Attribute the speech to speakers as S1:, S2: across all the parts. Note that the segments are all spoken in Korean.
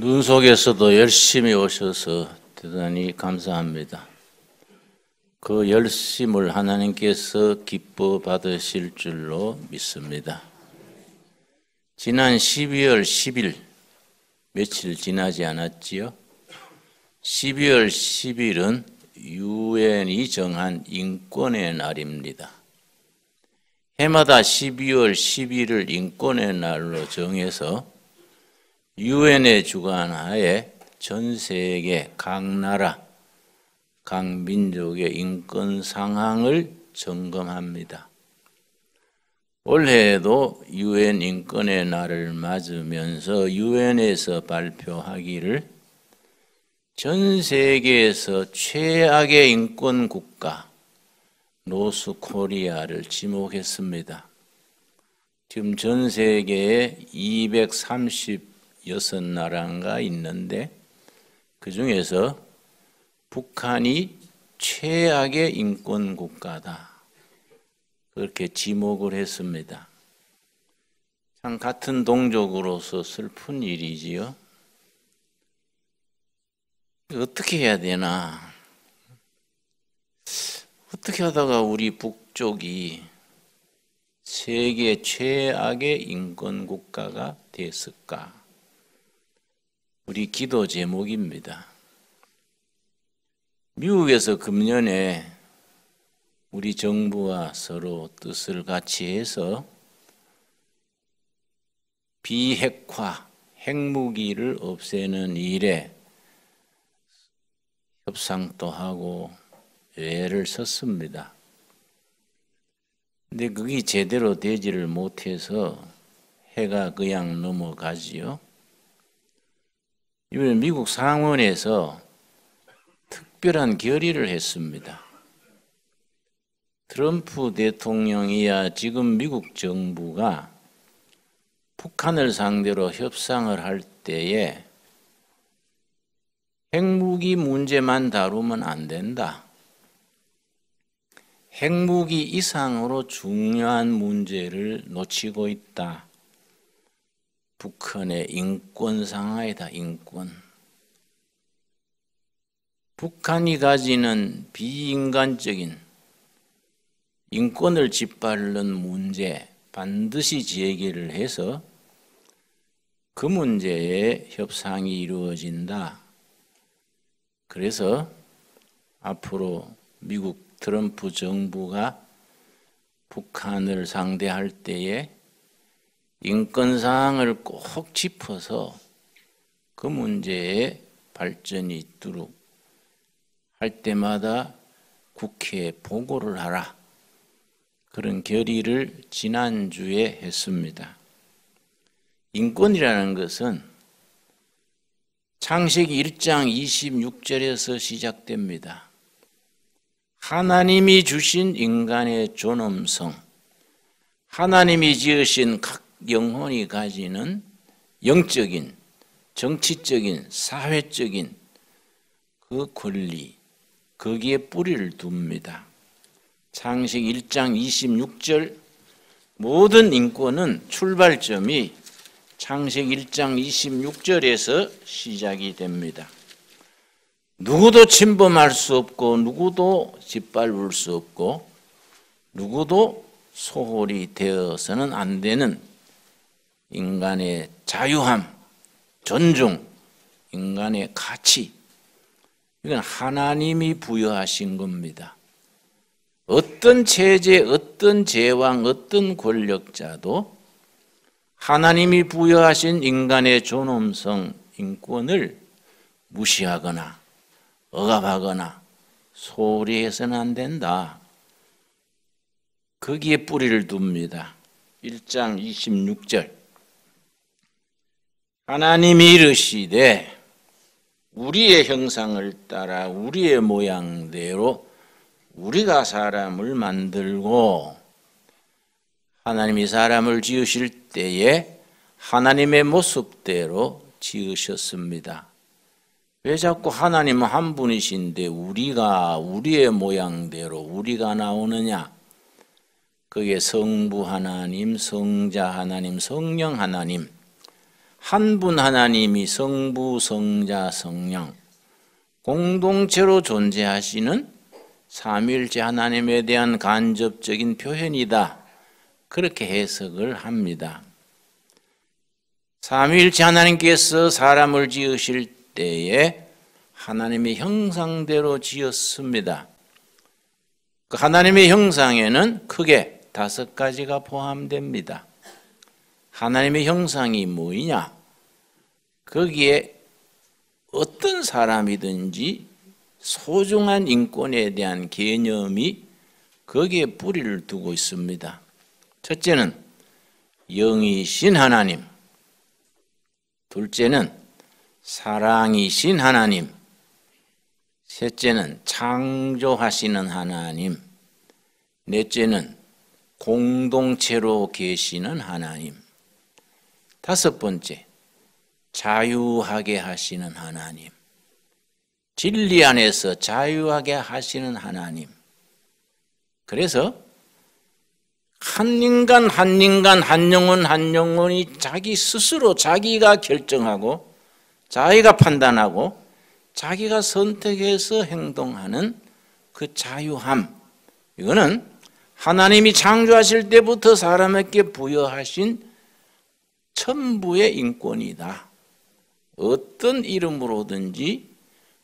S1: 눈 속에서도 열심히 오셔서 대단히 감사합니다. 그 열심을 하나님께서 기뻐 받으실 줄로 믿습니다. 지난 12월 10일, 며칠 지나지 않았지요? 12월 10일은 유엔이 정한 인권의 날입니다. 해마다 12월 10일을 인권의 날로 정해서 유엔의 주관하에 전 세계 각 나라, 각 민족의 인권 상황을 점검합니다. 올해에도 유엔 인권의 날을 맞으면서 유엔에서 발표하기를 전 세계에서 최악의 인권 국가 노스코리아를 지목했습니다. 지금 전 세계에 236나라가 있는데 그 중에서 북한이 최악의 인권 국가다. 그렇게 지목을 했습니다. 참 같은 동족으로서 슬픈 일이지요. 어떻게 해야 되나? 어떻게 하다가 우리 북쪽이 세계 최악의 인권 국가가 됐을까? 우리 기도 제목입니다. 미국에서 금년에 우리 정부와 서로 뜻을 같이 해서 비핵화, 핵무기를 없애는 일에 협상도 하고 애를 썼습니다. 근데 그게 제대로 되지를 못해서 해가 그냥 넘어가지요. 이번에 미국 상원에서 특별한 결의를 했습니다. 트럼프 대통령이야 지금 미국 정부가 북한을 상대로 협상을 할 때에 핵무기 문제만 다루면 안 된다. 핵무기 이상으로 중요한 문제를 놓치고 있다. 북한의 인권 상하이다, 인권. 북한이 가지는 비인간적인 인권을 짓밟는 문제 반드시 제기를 해서 그 문제에 협상이 이루어진다. 그래서 앞으로 미국 트럼프 정부가 북한을 상대할 때에 인권 사항을 꼭 짚어서 그 문제에 발전이 있도록 할 때마다 국회에 보고를 하라. 그런 결의를 지난주에 했습니다. 인권이라는 것은 창세기 1장 26절에서 시작됩니다. 하나님이 주신 인간의 존엄성, 하나님이 지으신 각 영혼이 가지는 영적인, 정치적인, 사회적인 그 권리, 거기에 뿌리를 둡니다. 창세기 1장 26절 모든 인권은 출발점이 창세기 1장 26절에서 시작이 됩니다. 누구도 침범할 수 없고 누구도 짓밟을 수 없고 누구도 소홀히 되어서는 안 되는 인간의 자유함, 존중, 인간의 가치, 이건 하나님이 부여하신 겁니다. 어떤 체제, 어떤 제왕, 어떤 권력자도 하나님이 부여하신 인간의 존엄성, 인권을 무시하거나 억압하거나 소홀히 해서는 안 된다. 거기에 뿌리를 둡니다. 1장 26절 하나님이 이르시되 우리의 형상을 따라 우리의 모양대로 우리가 사람을 만들고 하나님이 사람을 지으실 때에 하나님의 모습대로 지으셨습니다. 왜 자꾸 하나님은 한 분이신데 우리가 우리의 모양대로 우리가 나오느냐? 그게 성부 하나님, 성자 하나님, 성령 하나님 한 분 하나님이 성부, 성자, 성령 공동체로 존재하시는 삼위일체 하나님에 대한 간접적인 표현이다. 그렇게 해석을 합니다. 삼위일체 하나님께서 사람을 지으실 때에 하나님의 형상대로 지었습니다. 그 하나님의 형상에는 크게 5가지가 포함됩니다. 하나님의 형상이 뭐냐? 거기에 어떤 사람이든지 소중한 인권에 대한 개념이 거기에 뿌리를 두고 있습니다. 첫째는 영이신 하나님, 둘째는 사랑이신 하나님, 셋째는 창조하시는 하나님, 넷째는 공동체로 계시는 하나님, 5번째 자유하게 하시는 하나님, 진리 안에서 자유하게 하시는 하나님. 그래서 한 인간 한 인간 한 영혼 한 영혼이 자기 스스로 자기가 결정하고 자기가 판단하고 자기가 선택해서 행동하는 그 자유함, 이거는 하나님이 창조하실 때부터 사람에게 부여하신 천부의 인권이다. 어떤 이름으로든지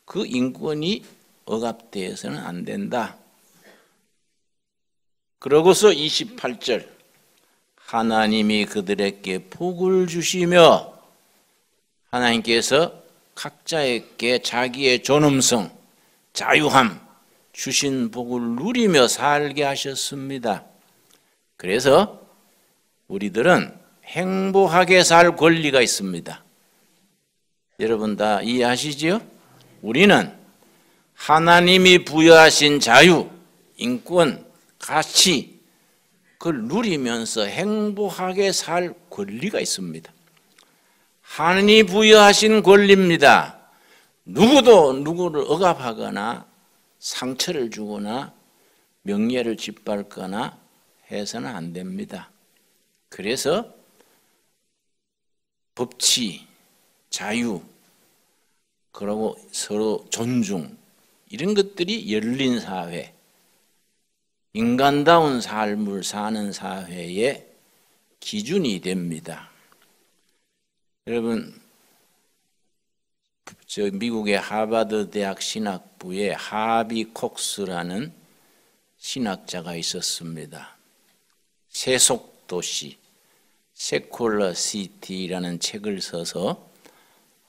S1: 그 인권이 억압되어서는 안 된다. 그러고서 28절 하나님이 그들에게 복을 주시며, 하나님께서 각자에게 자기의 존엄성, 자유함, 주신 복을 누리며 살게 하셨습니다. 그래서 우리들은 행복하게 살 권리가 있습니다. 여러분 다 이해하시지요? 우리는 하나님이 부여하신 자유, 인권, 가치, 그걸 누리면서 행복하게 살 권리가 있습니다. 하나님이 부여하신 권리입니다. 누구도 누구를 억압하거나 상처를 주거나 명예를 짓밟거나 해서는 안 됩니다. 그래서 법치, 자유, 그리고 서로 존중, 이런 것들이 열린 사회, 인간다운 삶을 사는 사회의 기준이 됩니다. 여러분, 저 미국의 하버드 대학 신학부에 하비 콕스라는 신학자가 있었습니다. 세속도시, 세쿨러 시티라는 책을 써서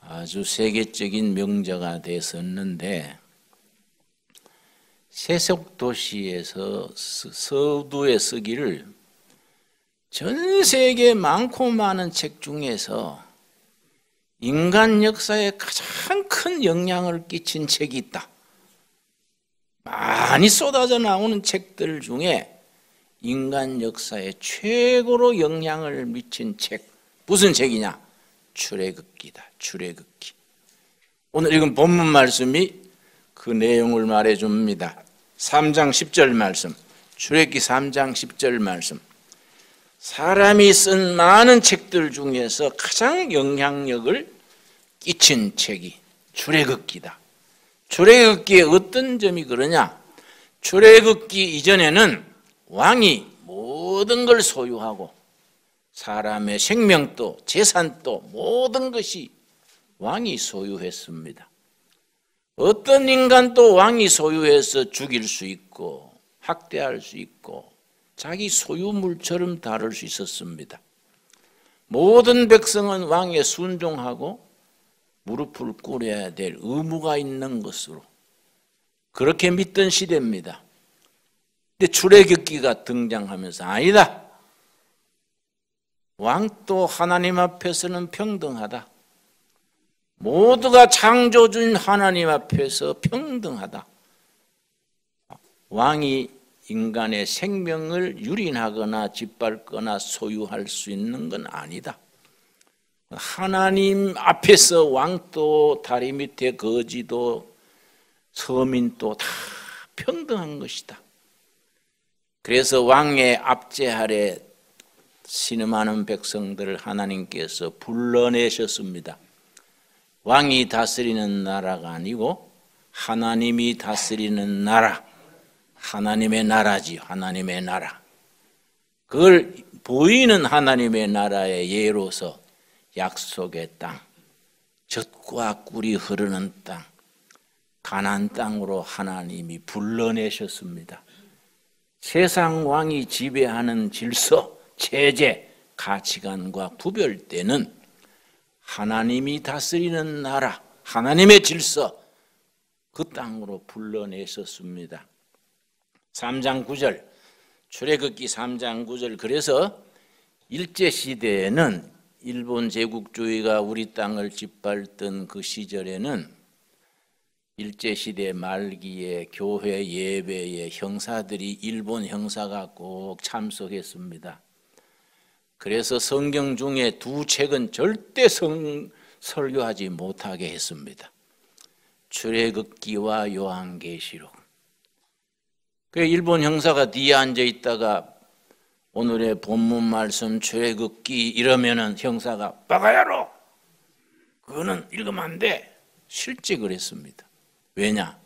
S1: 아주 세계적인 명저가 됐었는데, 세속도시에서 서두에 쓰기를 전 세계 많고 많은 책 중에서 인간 역사에 가장 큰 영향을 끼친 책이 있다. 많이 쏟아져 나오는 책들 중에 인간 역사에 최고로 영향을 미친 책, 무슨 책이냐? 출애굽기다. 출애굽기. 오늘 읽은 본문 말씀이 그 내용을 말해줍니다. 3장 10절 말씀, 출애굽기 3장 10절 말씀. 사람이 쓴 많은 책들 중에서 가장 영향력을 끼친 책이 출애굽기다. 출애굽기의 어떤 점이 그러냐? 출애굽기 이전에는 왕이 모든 걸 소유하고 사람의 생명도 재산도 모든 것이 왕이 소유했습니다. 어떤 인간도 왕이 소유해서 죽일 수 있고 학대할 수 있고 자기 소유물처럼 다룰 수 있었습니다. 모든 백성은 왕에 순종하고 무릎을 꿇어야 될 의무가 있는 것으로 그렇게 믿던 시대입니다. 근데 출애굽기가 등장하면서 아니다. 왕도 하나님 앞에서는 평등하다. 모두가 창조주인 하나님 앞에서 평등하다. 왕이 인간의 생명을 유린하거나 짓밟거나 소유할 수 있는 건 아니다. 하나님 앞에서 왕도 다리 밑에 거지도 서민도 다 평등한 것이다. 그래서 왕의 압제 아래 신음하는 백성들을 하나님께서 불러내셨습니다. 왕이 다스리는 나라가 아니고 하나님이 다스리는 나라, 하나님의 나라지, 하나님의 나라. 그걸 보이는 하나님의 나라의 예로서 약속의 땅, 젖과 꿀이 흐르는 땅, 가나안 땅으로 하나님이 불러내셨습니다. 세상 왕이 지배하는 질서, 체제, 가치관과 구별되는 하나님이 다스리는 나라, 하나님의 질서, 그 땅으로 불러내셨습니다. 3장 9절, 출애굽기 3장 9절. 그래서 일제시대에는 일본 제국주의가 우리 땅을 짓밟던 그 시절에는 일제시대 말기에 교회 예배에 형사들이 일본 형사가 꼭 참석했습니다. 그래서 성경 중에 두 책은 절대 설교하지 못하게 했습니다. 출애굽기와 요한계시록. 그 일본 형사가 뒤에 앉아 있다가 오늘의 본문 말씀 출애굽기 이러면은 형사가 빠가야로 그거는 읽으면 안 돼. 실제 그랬습니다. 왜냐?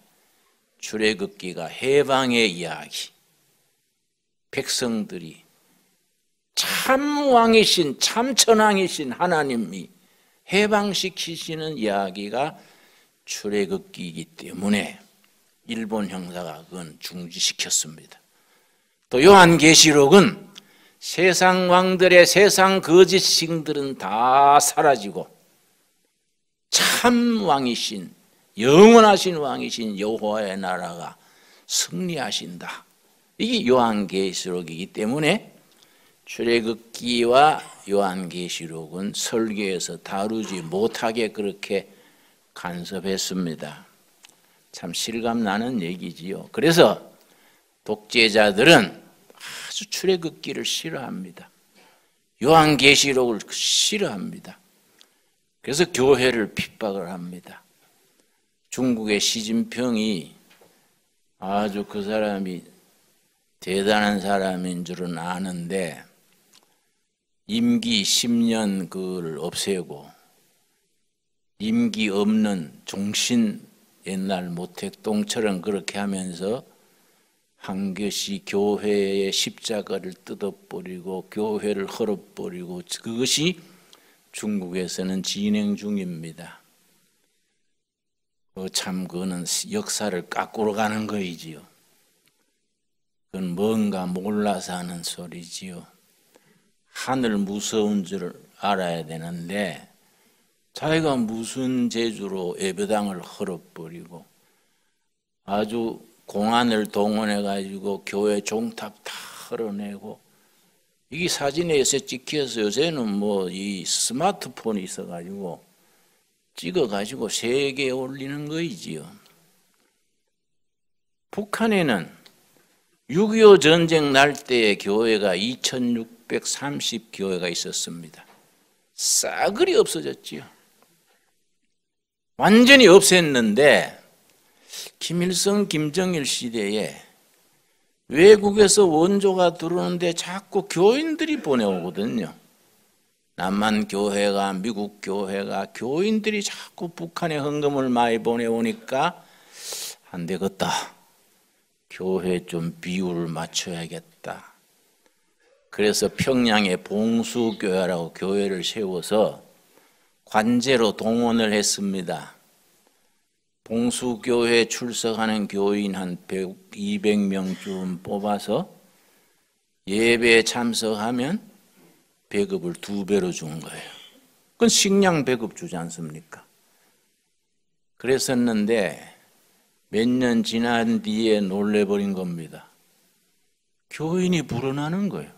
S1: 출애굽기가 해방의 이야기. 백성들이 참 왕이신 참 천왕이신 하나님이 해방시키시는 이야기가 출애굽기이기 때문에 일본 형사가 그건 중지시켰습니다. 또 요한계시록은 세상 왕들의 세상 거짓 신들은 다 사라지고 참 왕이신 영원하신 왕이신 여호와의 나라가 승리하신다. 이게 요한계시록이기 때문에 출애굽기와 요한계시록은 설교에서 다루지 못하게 그렇게 간섭했습니다. 참 실감나는 얘기지요. 그래서 독재자들은 아주 출애굽기를 싫어합니다. 요한계시록을 싫어합니다. 그래서 교회를 핍박을 합니다. 중국의 시진핑이 아주 그 사람이 대단한 사람인 줄은 아는데 임기 10년 그걸 없애고 임기 없는 종신 옛날 모택동처럼 그렇게 하면서 한교시 교회의 십자가를 뜯어버리고 교회를 헐어버리고 그것이 중국에서는 진행 중입니다. 참 그거는 역사를 까꾸러 가는 거이지요. 그건 뭔가 몰라서 하는 소리지요. 하늘 무서운 줄 알아야 되는데 자기가 무슨 재주로 예배당을 헐어버리고 아주 공안을 동원해 가지고 교회 종탑 다 헐어내고 이게 사진에 요새 찍혀서 요새는 뭐 이 스마트폰이 있어 가지고 찍어 가지고 세계에 올리는 거이지요. 북한에는 6.25 전쟁 날 때의 교회가 2630 교회가 있었습니다. 싸그리 없어졌지요. 완전히 없앴는데 김일성, 김정일 시대에 외국에서 원조가 들어오는데 자꾸 교인들이 보내오거든요. 남한 교회가, 미국 교회가 교인들이 자꾸 북한에 헌금을 많이 보내오니까 안 되겠다. 교회 좀 비율을 맞춰야겠다. 그래서 평양에 봉수교회라고 교회를 세워서 관제로 동원을 했습니다. 봉수교회에 출석하는 교인 한 200명쯤 뽑아서 예배에 참석하면 배급을 2배로 준 거예요. 그건 식량 배급 주지 않습니까? 그랬었는데 몇 년 지난 뒤에 놀래버린 겁니다. 교인이 불어나는 거예요.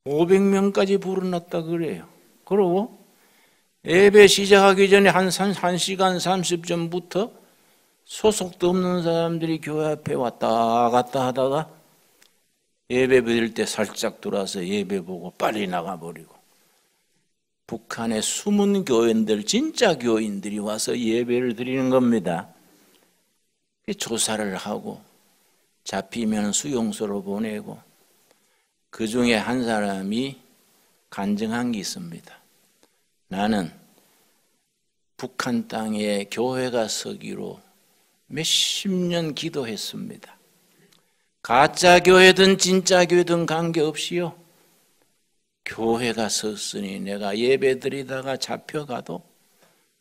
S1: 500명까지 불어났다 그래요. 그러고 예배 시작하기 전에 한 1시간 30분부터 소속도 없는 사람들이 교회 앞에 왔다 갔다 하다가 예배 드릴 때 살짝 돌아서 예배 보고 빨리 나가버리고 북한의 숨은 교인들, 진짜 교인들이 와서 예배를 드리는 겁니다. 조사를 하고 잡히면 수용소로 보내고 그 중에 한 사람이 간증한 게 있습니다. 나는 북한 땅에 교회가 서기로 몇십 년 기도했습니다. 가짜 교회든 진짜 교회든 관계없이요, 교회가 섰으니 내가 예배 드리다가 잡혀가도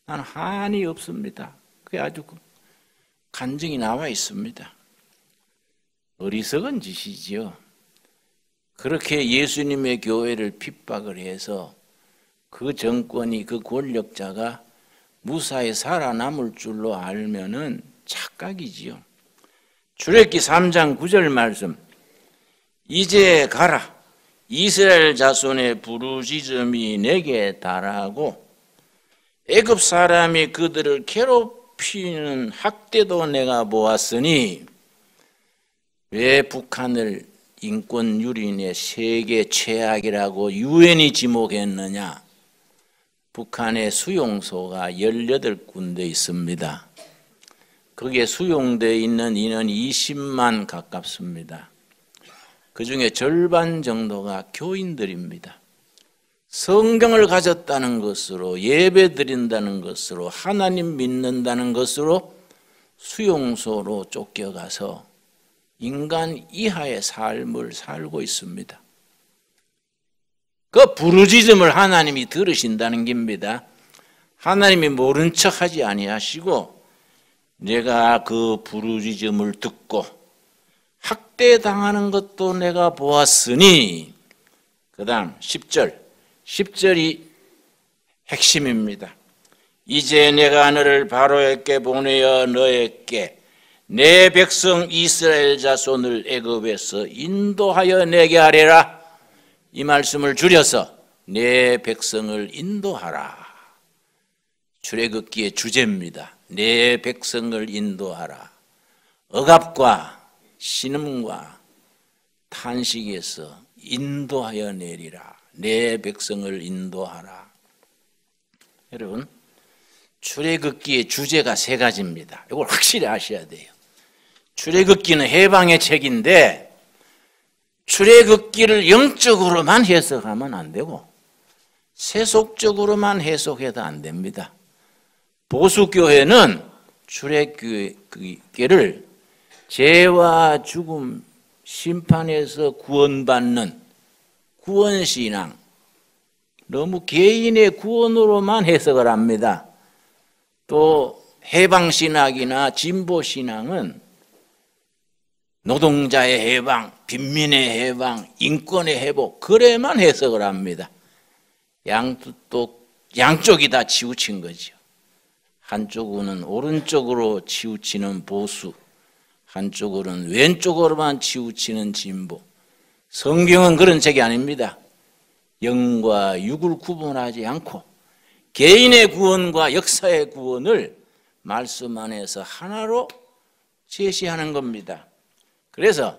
S1: 난 한이 없습니다. 그게 아주 간증이 나와 있습니다. 어리석은 짓이지요. 그렇게 예수님의 교회를 핍박을 해서 그 정권이, 그 권력자가 무사히 살아남을 줄로 알면은 착각이지요. 출애굽기 3장 9절 말씀, 이제 가라, 이스라엘 자손의 부르짖음이 내게 달하고 애굽 사람이 그들을 괴롭히는 학대도 내가 보았으니 왜 북한을 인권 유린의 세계 최악이라고 유엔이 지목했느냐? 북한에 수용소가 18군데 있습니다. 거기에 수용되어 있는 인원이 20만 가깝습니다. 그 중에 절반 정도가 교인들입니다. 성경을 가졌다는 것으로, 예배 드린다는 것으로, 하나님 믿는다는 것으로 수용소로 쫓겨가서 인간 이하의 삶을 살고 있습니다. 그 부르짖음을 하나님이 들으신다는 겁니다. 하나님이 모른 척하지 아니하시고 내가 그 부르짖음을 듣고 학대당하는 것도 내가 보았으니, 그 다음 10절이 핵심입니다. 이제 내가 너를 바로에게 보내어 너에게 내 백성 이스라엘 자손을 애굽에서 인도하여 내게 하리라. 이 말씀을 줄여서 내 백성을 인도하라. 출애굽기의 주제입니다. 내 백성을 인도하라. 억압과 신음과 탄식에서 인도하여 내리라. 내 백성을 인도하라. 여러분, 출애굽기의 주제가 3가지입니다. 이걸 확실히 아셔야 돼요. 출애굽기는 해방의 책인데 출애굽기를 영적으로만 해석하면 안 되고 세속적으로만 해석해도 안 됩니다. 보수교회는 출애굽기를 죄와 죽음, 심판에서 구원받는 구원신앙, 너무 개인의 구원으로만 해석을 합니다. 또 해방신학이나 진보신앙은 노동자의 해방, 빈민의 해방, 인권의 회복, 그래만 해석을 합니다. 양쪽이 다 치우친 거죠. 한쪽은 오른쪽으로 치우치는 보수, 한쪽으로는 왼쪽으로만 치우치는 진보. 성경은 그런 책이 아닙니다. 영과 육을 구분하지 않고 개인의 구원과 역사의 구원을 말씀 안에서 하나로 제시하는 겁니다. 그래서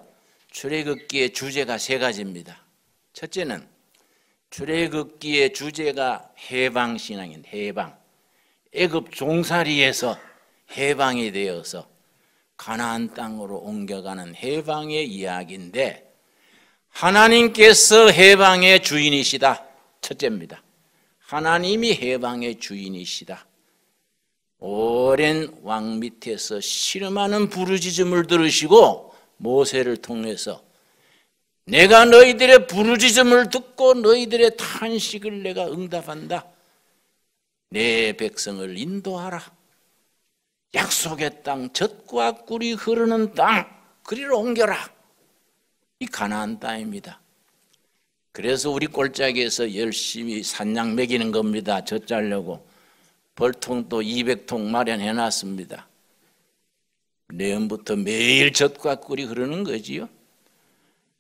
S1: 출애굽기의 주제가 3가지입니다. 첫째는 출애굽기의 주제가 해방신앙인 해방. 애굽 종살이에서 해방이 되어서 가나안 땅으로 옮겨가는 해방의 이야기인데 하나님께서 해방의 주인이시다. 첫째입니다. 하나님이 해방의 주인이시다. 오랜 왕 밑에서 씨름하는 부르짖음을 들으시고 모세를 통해서 내가 너희들의 부르짖음을 듣고 너희들의 탄식을 내가 응답한다. 내 백성을 인도하라. 약속의 땅, 젖과 꿀이 흐르는 땅, 그리로 옮겨라. 이 가나안 땅입니다. 그래서 우리 꼴짝이에서 열심히 산양 먹이는 겁니다. 젖 짜려고 벌통도 200통 마련해 놨습니다. 내년부터 매일 젖과 꿀이 흐르는 거지요.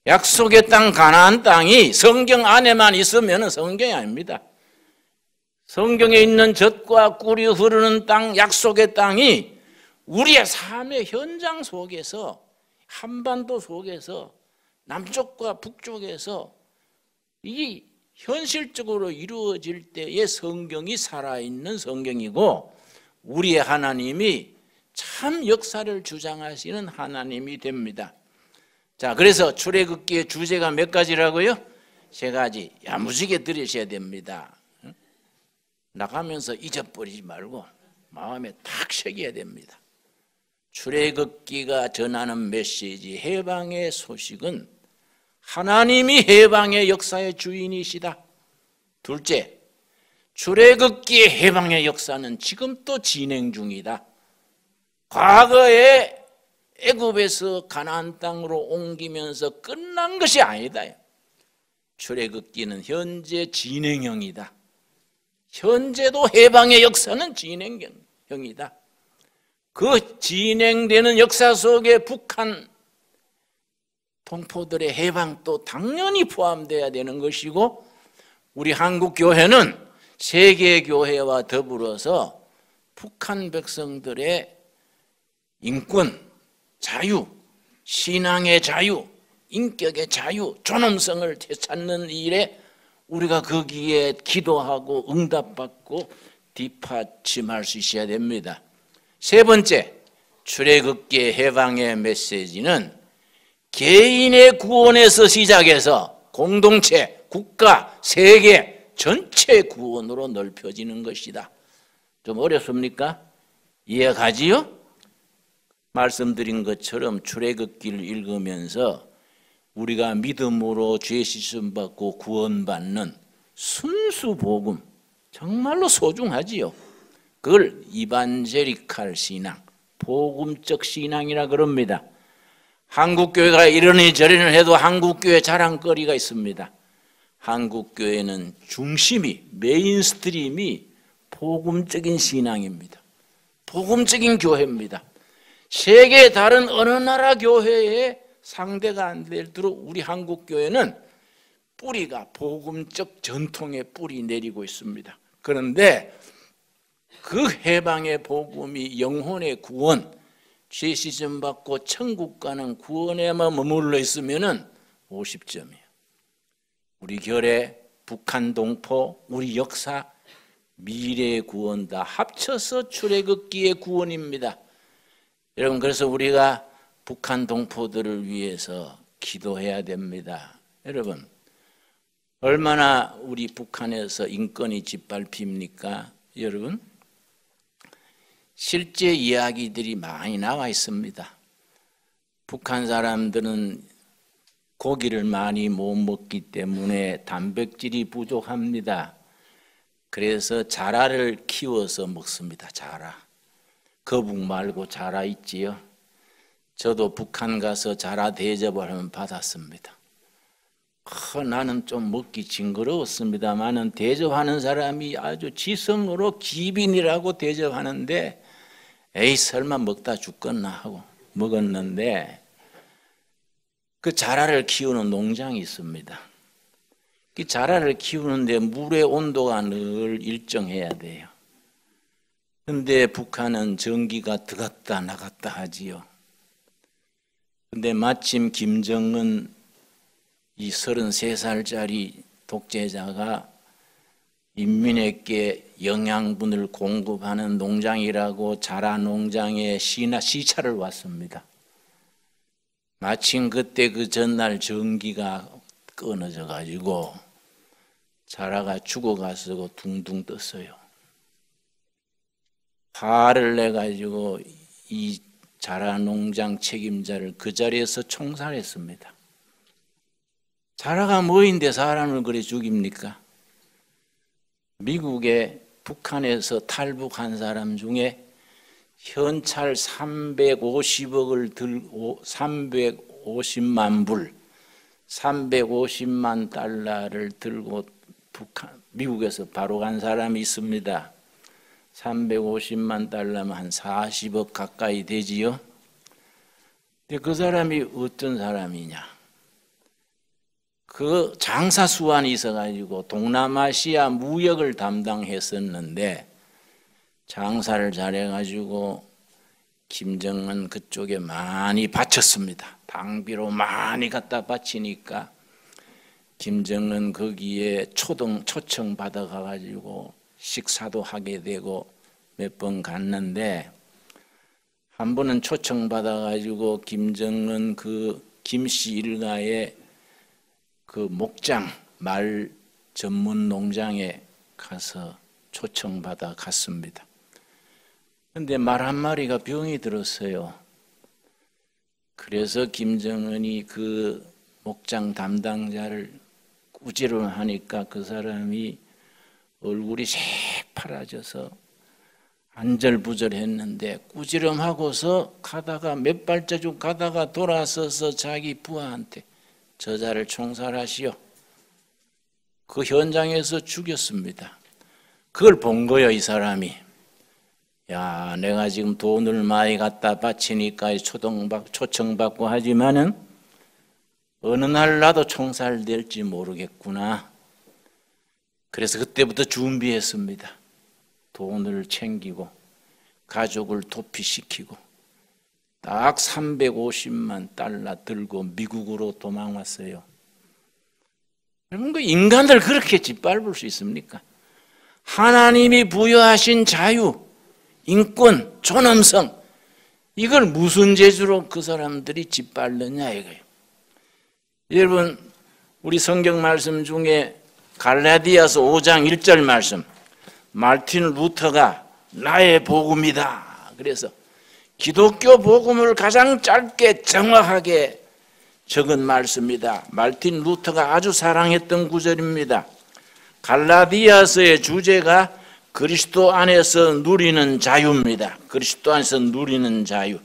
S1: 약속의 땅 가나안 땅이 성경 안에만 있으면 성경이 아닙니다. 성경에 있는 젖과 꿀이 흐르는 땅, 약속의 땅이 우리의 삶의 현장 속에서, 한반도 속에서, 남쪽과 북쪽에서 이 현실적으로 이루어질 때의 성경이 살아있는 성경이고 우리의 하나님이 참 역사를 주장하시는 하나님이 됩니다. 자, 그래서 출애굽기의 주제가 몇 가지라고요? 3가지. 야무지게 들으셔야 됩니다. 나가면서 잊어버리지 말고 마음에 탁 새겨야 됩니다. 출애굽기가 전하는 메시지, 해방의 소식은 하나님이 해방의 역사의 주인이시다. 둘째, 출애굽기의 해방의 역사는 지금 또 진행 중이다. 과거에 애굽에서 가나안 땅으로 옮기면서 끝난 것이 아니다. 출애굽기는 현재 진행형이다. 현재도 해방의 역사는 진행형이다. 그 진행되는 역사 속에 북한 동포들의 해방도 당연히 포함되어야 되는 것이고, 우리 한국교회는 세계교회와 더불어서 북한 백성들의 인권, 자유, 신앙의 자유, 인격의 자유, 존엄성을 되찾는 일에 우리가 거기에 기도하고 응답받고 뒷받침할 수 있어야 됩니다. 3번째, 출애굽기의 해방의 메시지는 개인의 구원에서 시작해서 공동체, 국가, 세계 전체 구원으로 넓혀지는 것이다. 좀 어렵습니까? 이해가지요? 말씀드린 것처럼 출애굽기를 읽으면서 우리가 믿음으로 죄 씻음 받고 구원받는 순수 복음, 정말로 소중하지요. 그걸 이반제리칼 신앙, 복음적 신앙이라 그럽니다. 한국교회가 이러니 저러니 해도 한국교회 자랑거리가 있습니다. 한국교회는 중심이, 메인스트림이 복음적인 신앙입니다. 복음적인 교회입니다. 세계 다른 어느 나라 교회에 상대가 안 되도록 우리 한국교회는 뿌리가 복음적 전통의 뿌리 내리고 있습니다. 그런데 그 해방의 복음이 영혼의 구원, 죄 씻음 받고 천국 가는 구원에만 머물러 있으면 50점이에요. 우리 결의 북한 동포, 우리 역사, 미래의 구원 다 합쳐서 출애굽기의 구원입니다. 여러분, 그래서 우리가 북한 동포들을 위해서 기도해야 됩니다. 여러분, 얼마나 우리 북한에서 인권이 짓밟힙니까? 여러분, 실제 이야기들이 많이 나와 있습니다. 북한 사람들은 고기를 많이 못 먹기 때문에 단백질이 부족합니다. 그래서 자라를 키워서 먹습니다. 자라. 거북 말고 자라 있지요. 저도 북한 가서 자라 대접을 하면 받았습니다. 나는 좀 먹기 징그러웠습니다만은 대접하는 사람이 아주 지성으로 기빈이라고 대접하는데, 에이 설마 먹다 죽겠나 하고 먹었는데, 그 자라를 키우는 농장이 있습니다. 그 자라를 키우는데 물의 온도가 늘 일정해야 돼요. 근데 북한은 전기가 들어갔다 나갔다 하지요. 근데 마침 김정은 이 33살짜리 독재자가 인민에게 영양분을 공급하는 농장이라고 자라 농장에 시차를 왔습니다. 마침 그때 그 전날 전기가 끊어져 가지고 자라가 죽어가서 둥둥 떴어요. 화를 내 가지고 이 자라 농장 책임자를 그 자리에서 총살했습니다. 자라가 뭐인데 사람을 그래 죽입니까? 미국에 북한에서 탈북한 사람 중에 현찰 350억을 들고 350만 불, 350만 달러를 들고 미국에서 바로 간 사람이 있습니다. 350만 달러면 한 40억 가까이 되지요. 근데 그 사람이 어떤 사람이냐? 그 장사수완이 있어가지고 동남아시아 무역을 담당했었는데 장사를 잘해가지고 김정은 그쪽에 많이 바쳤습니다. 방비로 많이 갖다 바치니까 김정은 거기에 초청 받아가가지고 식사도 하게 되고 몇 번 갔는데, 한 번은 초청 받아가지고 김정은 그 김씨 일가의 그 목장, 말 전문 농장에 가서 초청받아 갔습니다. 그런데 말 한 마리가 병이 들었어요. 그래서 김정은이 그 목장 담당자를 꾸지람하니까 그 사람이 얼굴이 새파라져서 안절부절했는데, 꾸지람하고서 가다가 몇 발자국 가다가 돌아서서 자기 부하한테 저자를 총살하시오. 그 현장에서 죽였습니다. 그걸 본 거예요, 이 사람이. 야, 내가 지금 돈을 많이 갖다 바치니까 초청받고 하지만은 어느 날 나도 총살될지 모르겠구나. 그래서 그때부터 준비했습니다. 돈을 챙기고 가족을 도피시키고 딱 350만 달러 들고 미국으로 도망왔어요. 여러분, 그 인간들 그렇게 짓밟을 수 있습니까? 하나님이 부여하신 자유, 인권, 존엄성, 이걸 무슨 재주로 그 사람들이 짓밟느냐 이거예요. 여러분, 우리 성경 말씀 중에 갈라디아서 5장 1절 말씀, 마르틴 루터가 나의 복음이다. 그래서 기독교 복음을 가장 짧게 정확하게 적은 말씀이다. 마르틴 루터가 아주 사랑했던 구절입니다. 갈라디아서의 주제가 그리스도 안에서 누리는 자유입니다. 그리스도 안에서 누리는 자유.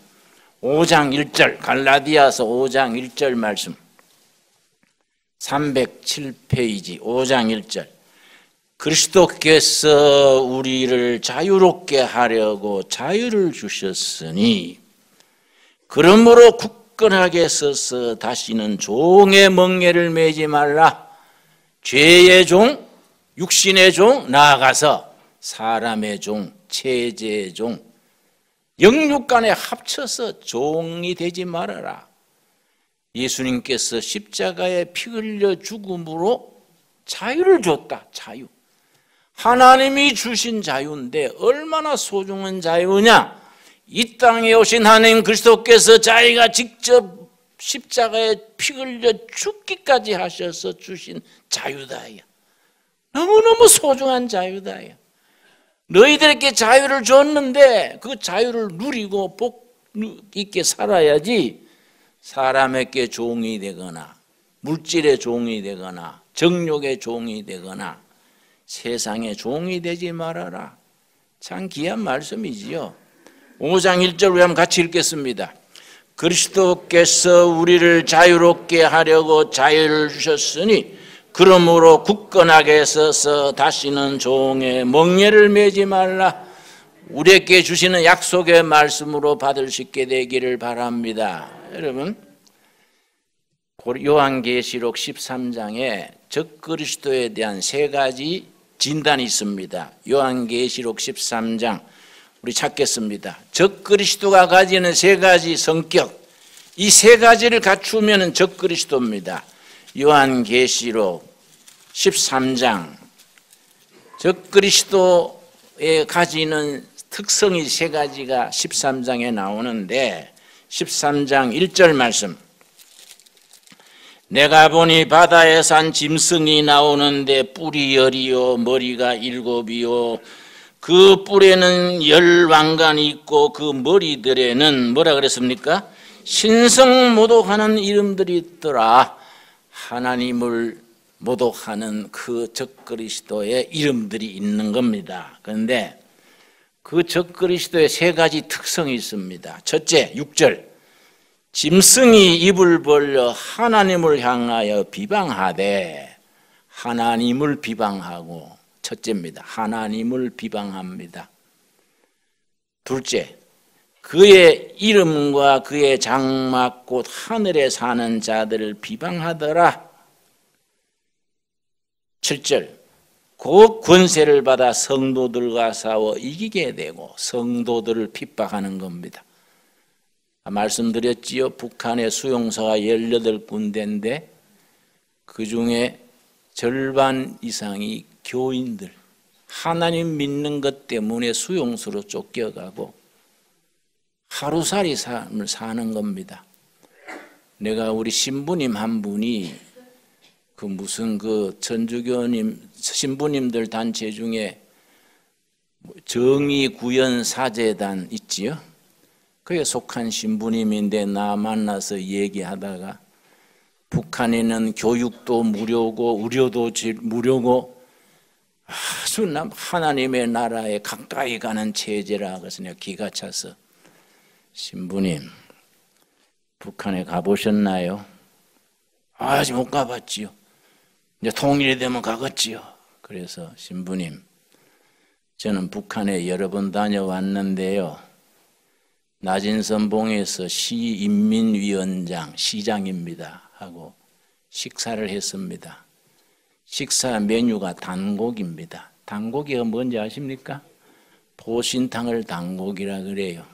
S1: 5장 1절, 갈라디아서 5장 1절 말씀, 307페이지 5장 1절. 그리스도께서 우리를 자유롭게 하려고 자유를 주셨으니 그러므로 굳건하게 서서 다시는 종의 멍에를 매지 말라. 죄의 종, 육신의 종, 나아가서 사람의 종, 체제의 종, 영육 간에 합쳐서 종이 되지 말아라. 예수님께서 십자가에 피 흘려 죽음으로 자유를 줬다. 자유. 하나님이 주신 자유인데 얼마나 소중한 자유냐. 이 땅에 오신 하나님 그리스도께서 자기가 직접 십자가에 피 흘려 죽기까지 하셔서 주신 자유다. 너무너무 소중한 자유다. 너희들에게 자유를 줬는데 그 자유를 누리고 복 있게 살아야지 사람에게 종이 되거나 물질의 종이 되거나 정욕의 종이 되거나 세상의 종이 되지 말아라. 참 귀한 말씀이지요. 5장 1절 우리 한번 같이 읽겠습니다. 그리스도께서 우리를 자유롭게 하려고 자유를 주셨으니 그러므로 굳건하게 서서 다시는 종의 멍에를 매지 말라. 우리에게 주시는 약속의 말씀으로 받을 수 있게 되기를 바랍니다. 여러분, 요한계시록 13장에 적그리스도에 대한 세 가지 진단이 있습니다. 요한계시록 13장 우리 찾겠습니다. 적그리스도가 가지는 세 가지 성격, 이 세 가지를 갖추면 적그리스도입니다. 요한계시록 13장 적그리스도에 가지는 특성이 세 가지가 13장에 나오는데 13장 1절 말씀, 내가 보니 바다에 산 짐승이 나오는데 뿔이 10이요 머리가 7이요 그 뿔에는 10 왕관이 있고 그 머리들에는 뭐라 그랬습니까? 신성 모독하는 이름들이 있더라. 하나님을 모독하는 그 적그리스도의 이름들이 있는 겁니다. 그런데 그 적그리스도의 세 가지 특성이 있습니다. 첫째, 6절, 짐승이 입을 벌려 하나님을 향하여 비방하되, 하나님을 비방하고, 첫째입니다. 하나님을 비방합니다. 둘째, 그의 이름과 그의 장막 곧 하늘에 사는 자들을 비방하더라. 7절, 그 권세를 받아 성도들과 싸워 이기게 되고 성도들을 핍박하는 겁니다. 말씀드렸지요. 북한의 수용소가 18군데인데 그 중에 절반 이상이 교인들, 하나님 믿는 것 때문에 수용소로 쫓겨가고 하루살이 삶을 사는 겁니다. 내가 우리 신부님 한 분이 그 무슨 그 천주교님 신부님들 단체 중에 정의구현사재단 있지요? 그에 속한 신부님인데 나 만나서 얘기하다가 북한에는 교육도 무료고 의료도 무료고 아주 하나님의 나라에 가까이 가는 체제라. 그래서 내가 기가 차서 신부님 북한에 가보셨나요? 아직 못 가봤지요. 이제 통일이 되면 가겠지요. 그래서 신부님 저는 북한에 여러 번 다녀왔는데요. 나진선봉에서 시인민위원장 시장입니다 하고 식사를 했습니다. 식사 메뉴가 단곡입니다. 단곡이가 뭔지 아십니까? 보신탕을 단곡이라 그래요.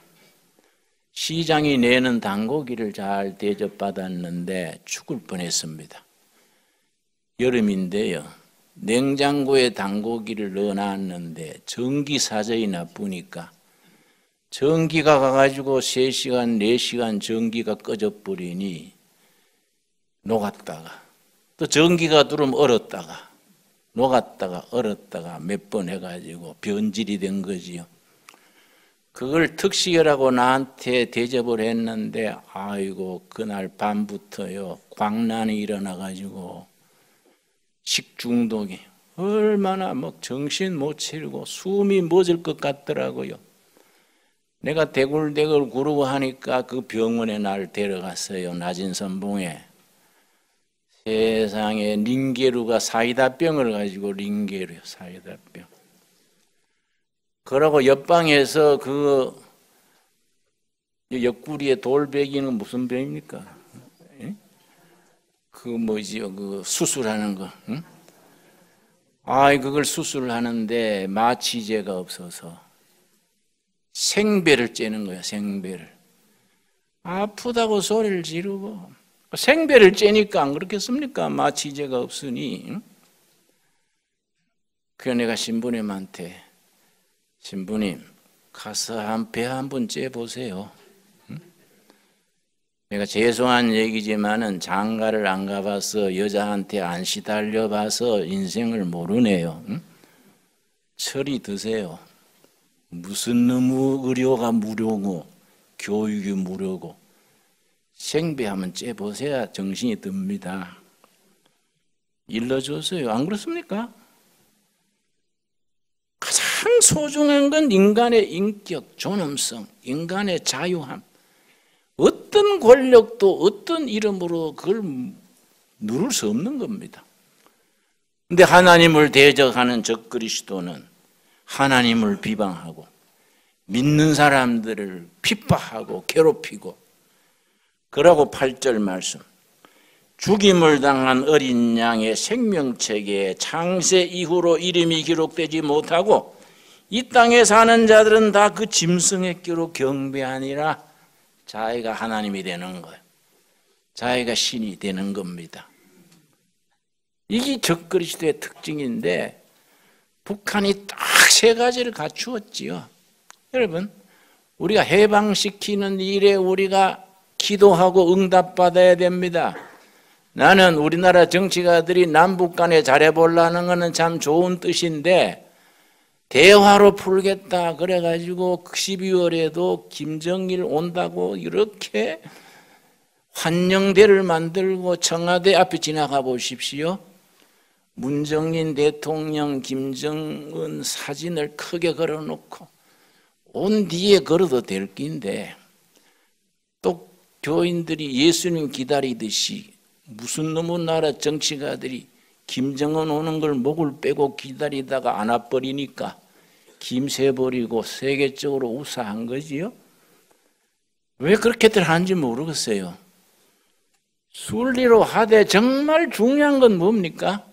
S1: 시장이 내는 단고기를 잘 대접받았는데 죽을 뻔했습니다. 여름인데요. 냉장고에 단고기를 넣어놨는데 전기사정이 나쁘니까 전기가 가가지고 3시간, 4시간 전기가 꺼져버리니 녹았다가 또 전기가 들어오면 얼었다가 녹았다가 얼었다가 몇 번 해가지고 변질이 된 거지요. 그걸 특식이라고 나한테 대접을 했는데 아이고 그날 밤부터요 광란이 일어나가지고 식중독이 얼마나 막 정신 못 차리고 숨이 멎을 것 같더라고요. 내가 대굴대굴 구르고 하니까 그 병원에 날 데려갔어요. 나진선봉에. 세상에 링게루가 사이다병을 가지고 링게루요 사이다병. 그러고 옆방에서 그 옆구리에 돌베기는 무슨 병입니까? 그 뭐지요? 그 수술하는 거. 응? 그걸 수술하는데 마취제가 없어서 생배를 째는 거야. 생배를. 아프다고 소리를 지르고 생배를 째니까 안 그렇겠습니까? 마취제가 없으니. 응? 그래서 내가 신부님한테 신부님 가서 배 한 번 째보세요. 응? 내가 죄송한 얘기지만은 장가를 안 가봐서 여자한테 안 시달려봐서 인생을 모르네요. 응? 철이 드세요. 무슨 놈의 의료가 무료고 교육이 무료고 생배 한번 째보세야 정신이 듭니다. 일러줬어요. 안 그렇습니까? 가장 소중한 건 인간의 인격, 존엄성, 인간의 자유함. 어떤 권력도 어떤 이름으로 그걸 누를 수 없는 겁니다. 그런데 하나님을 대적하는 적그리스도는 하나님을 비방하고 믿는 사람들을 핍박하고 괴롭히고 그러고 8절 말씀 죽임을 당한 어린 양의 생명책에 창세 이후로 이름이 기록되지 못하고 이 땅에 사는 자들은 다 그 짐승의 끼로 경배하니라. 자기가 하나님이 되는 거예요. 자기가 신이 되는 겁니다. 이게 적그리스도의 특징인데 북한이 딱 3가지를 갖추었지요. 여러분 우리가 해방시키는 일에 우리가 기도하고 응답받아야 됩니다. 나는 우리나라 정치가들이 남북 간에 잘해보려는 것은 참 좋은 뜻인데 대화로 풀겠다 그래가지고 12월에도 김정일 온다고 이렇게 환영대를 만들고 청와대 앞에 지나가 보십시오. 문정인 대통령 김정은 사진을 크게 걸어놓고 온 뒤에 걸어도 될 낀데 또 교인들이 예수님 기다리듯이 무슨 놈의 나라 정치가들이 김정은 오는 걸 목을 빼고 기다리다가 안 와버리니까 김새버리고 세계적으로 우사한 거지요. 왜 그렇게들 하는지 모르겠어요. 순리로 하되 정말 중요한 건 뭡니까?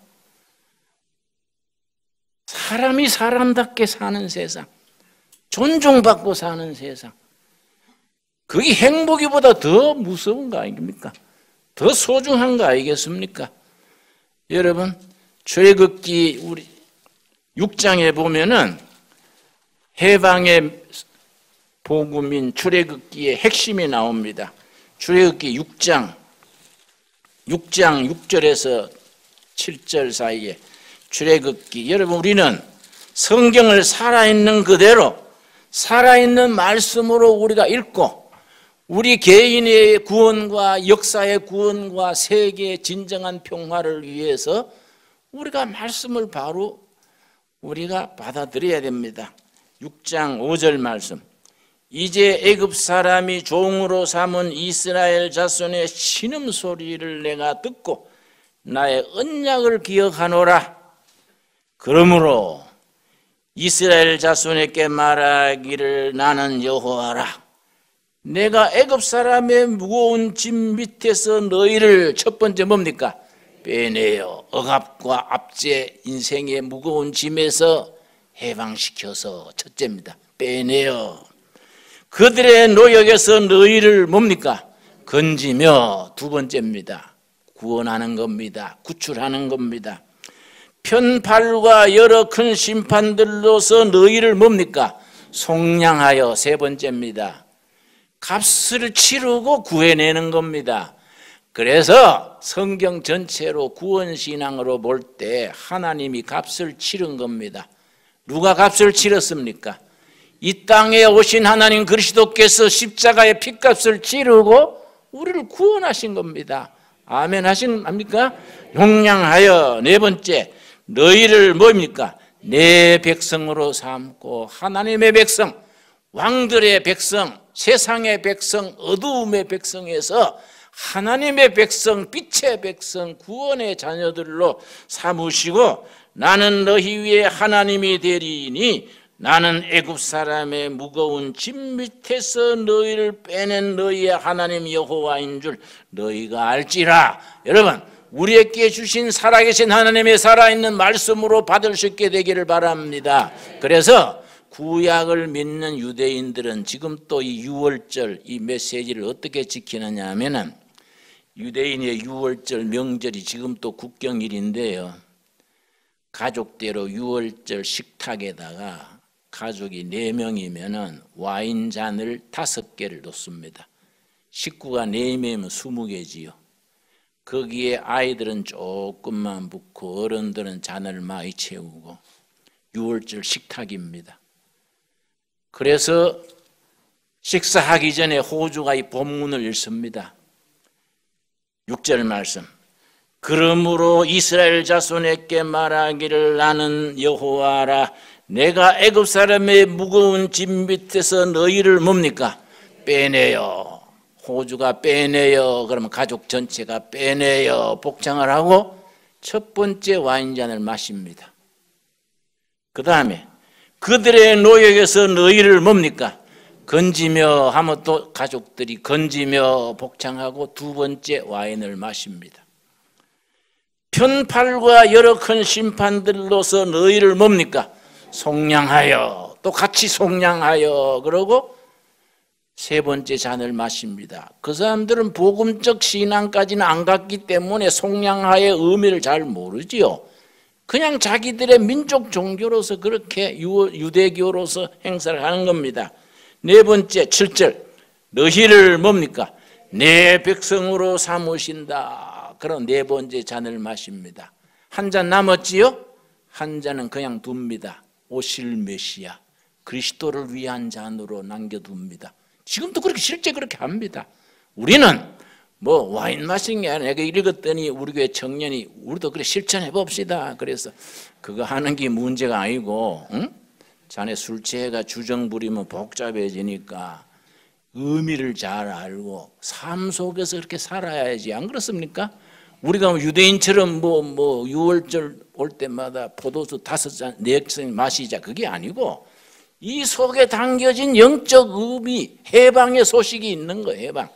S1: 사람이 사람답게 사는 세상, 존중받고 사는 세상. 그게 행복이보다 더 무서운 거 아닙니까? 더 소중한 거 아니겠습니까? 여러분 출애굽기 우리 6장에 보면은 해방의 복음인 출애굽기의 핵심이 나옵니다. 출애굽기 6장 6장 6절에서 7절 사이에 출애굽기, 여러분 우리는 성경을 살아있는 그대로 살아있는 말씀으로 우리가 읽고 우리 개인의 구원과 역사의 구원과 세계의 진정한 평화를 위해서 우리가 말씀을 바로 우리가 받아들여야 됩니다. 6장 5절 말씀, 이제 애굽 사람이 종으로 삼은 이스라엘 자손의 신음소리를 내가 듣고 나의 언약을 기억하노라. 그러므로 이스라엘 자손에게 말하기를 나는 여호와라. 내가 애굽 사람의 무거운 짐 밑에서 너희를, 첫 번째 뭡니까? 빼내어 억압과 압제, 인생의 무거운 짐에서 해방시켜서, 첫째입니다. 빼내어 그들의 노역에서 너희를 뭡니까? 건지며, 두 번째입니다. 구원하는 겁니다. 구출하는 겁니다. 편팔과 여러 큰 심판들로서 너희를 뭡니까? 속량하여, 세 번째입니다. 값을 치르고 구해내는 겁니다. 그래서 성경 전체로 구원신앙으로 볼 때 하나님이 값을 치른 겁니다. 누가 값을 치렀습니까? 이 땅에 오신 하나님 그리스도께서 십자가의 피값을 치르고 우리를 구원하신 겁니다. 아멘 하십니까? 용량하여, 네 번째, 너희를 뭡니까? 내 백성으로 삼고, 하나님의 백성, 왕들의 백성, 세상의 백성, 어두움의 백성에서 하나님의 백성, 빛의 백성, 구원의 자녀들로 삼으시고, 나는 너희 위에 하나님이 되리니 나는 애굽 사람의 무거운 짐 밑에서 너희를 빼낸 너희의 하나님 여호와인 줄 너희가 알지라. 여러분, 우리에게 주신 살아계신 하나님의 살아있는 말씀으로 받을 수 있게 되기를 바랍니다. 그래서 구약을 믿는 유대인들은 지금 또 이 유월절 이 메시지를 어떻게 지키느냐 하면은, 유대인의 유월절 명절이 지금 또 국경일인데요, 가족대로 유월절 식탁에다가 가족이 4명이면은 와인잔을 5개를 놓습니다. 식구가 4명이면 20개지요. 거기에 아이들은 조금만 붓고 어른들은 잔을 많이 채우고, 유월절 식탁입니다. 그래서 식사하기 전에 호주가 이 본문을 읽습니다. 6절 말씀, 그러므로 이스라엘 자손에게 말하기를 나는 여호와라. 내가 애굽 사람의 무거운 짐 밑에서 너희를 뭡니까? 빼내요. 호주가 빼내요. 그러면 가족 전체가 빼내요. 복장을 하고 첫 번째 와인잔을 마십니다. 그 다음에 그들의 노역에서 너희를 뭡니까? 건지며 하면 또 가족들이 건지며 복창하고 두 번째 와인을 마십니다. 편팔과 여러 큰 심판들로서 너희를 뭡니까? 속량하여, 또 같이 속량하여, 그러고 세 번째 잔을 마십니다. 그 사람들은 복음적 신앙까지는 안 갔기 때문에 속량하의 의미를 잘 모르지요. 그냥 자기들의 민족 종교로서 그렇게 유대교로서 행사를 하는 겁니다. 네 번째 7절, 너희를 뭡니까? 내 백성으로 삼으신다. 그런 네 번째 잔을 마십니다. 한 잔 남았지요? 한 잔은 그냥 둡니다. 오실 메시아 그리스도를 위한 잔으로 남겨둡니다. 지금도 그렇게 실제 그렇게 합니다. 우리는 뭐 와인 마시는 게 아니라, 내가 읽었더니 우리 교회 청년이 우리도 그래 실천해 봅시다. 그래서 그거 하는 게 문제가 아니고, 응? 자네 술 취해가 주정 부리면 복잡해지니까 의미를 잘 알고 삶 속에서 그렇게 살아야지. 안 그렇습니까? 우리가 유대인처럼 뭐 유월절 올 때마다 포도주 5잔, 4잔 마시자, 그게 아니고 이 속에 담겨진 영적 의미, 해방의 소식이 있는 거예요. 해방.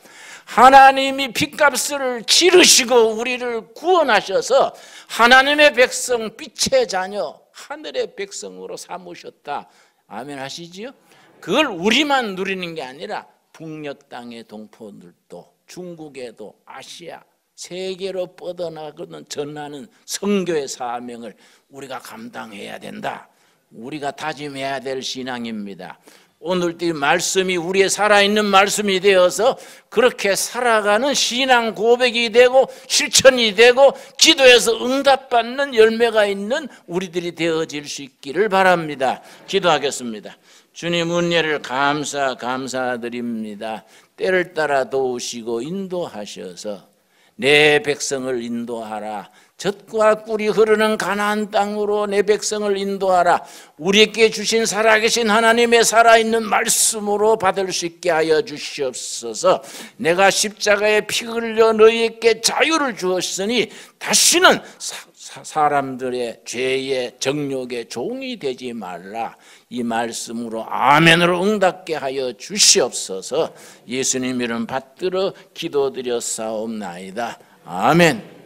S1: 하나님이 핏값을 치르시고 우리를 구원하셔서 하나님의 백성, 빛의 자녀, 하늘의 백성으로 삼으셨다. 아멘 하시지요? 그걸 우리만 누리는 게 아니라 북녘 땅의 동포들도, 중국에도, 아시아, 세계로 뻗어나가는 전하는 선교의 사명을 우리가 감당해야 된다. 우리가 다짐해야 될 신앙입니다. 오늘도 말씀이 우리의 살아있는 말씀이 되어서 그렇게 살아가는 신앙 고백이 되고 실천이 되고 기도에서 응답받는 열매가 있는 우리들이 되어질 수 있기를 바랍니다. 기도하겠습니다. 주님, 은혜를 감사드립니다. 때를 따라 도우시고 인도하셔서 내 백성을 인도하라. 젖과 꿀이 흐르는 가나안 땅으로 내 백성을 인도하라. 우리에게 주신 살아계신 하나님의 살아있는 말씀으로 받을 수 있게 하여 주시옵소서. 내가 십자가에 피 흘려 너희에게 자유를 주었으니 다시는 사람들의 죄의 정욕의 종이 되지 말라. 이 말씀으로 아멘으로 응답게 하여 주시옵소서. 예수님 이름 받들어 기도드렸사옵나이다. 아멘.